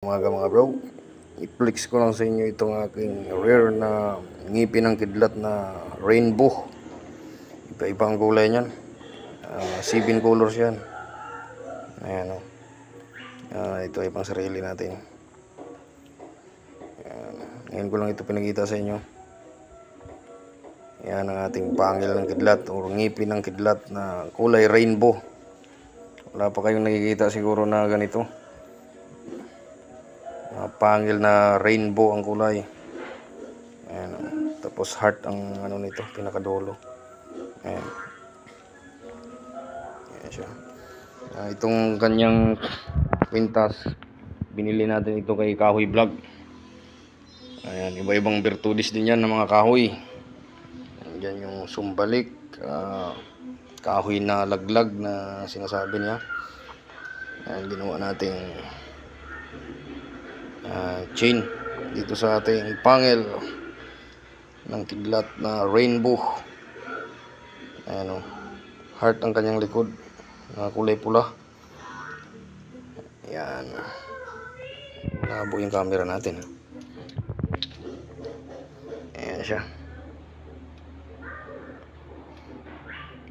Mga bro, i-flex ko lang sa inyo itong aking rare na ngipin ng kidlat na rainbow. Iba-ibang kulay niyan. 7 colors yan. Ayan o. Ito ay pang sarili natin. Ayan. Ngayon ko lang ito pinakita sa inyo. Yan ang ating pangil ng kidlat o ngipin ng kidlat na kulay rainbow. Wala pa kayong nakikita siguro na ganito. Pangil na rainbow ang kulay. Ayan. Tapos heart ang ano nito, pinakadulo. Ayan. Ayan siya. Itong kanyang kwintas, binili natin ito kay Kahoy Vlog. Ayan, iba-ibang virtudes din yan ng mga kahoy. Ayan yung sumbalik, kahoy na laglag na sinasabi niya. Ayan, ginawa nating chain dito sa ating pangil ng kidlat na rainbow. Ayan o, heart ang kanyang likod na kulay pula. Ayan, malabo yung camera natin. Ayan siya.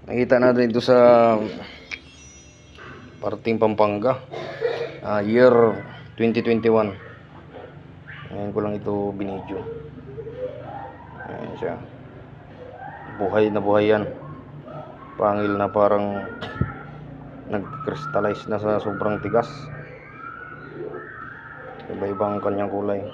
Nakita natin ito sa parting Pampanga, year 2021. Ngayon ko lang ito binidyo. Ayan siya. Buhay na buhay yan. Pangil na parang nag-crystallize na sa sobrang tigas. Iba-ibang kanyang kulay.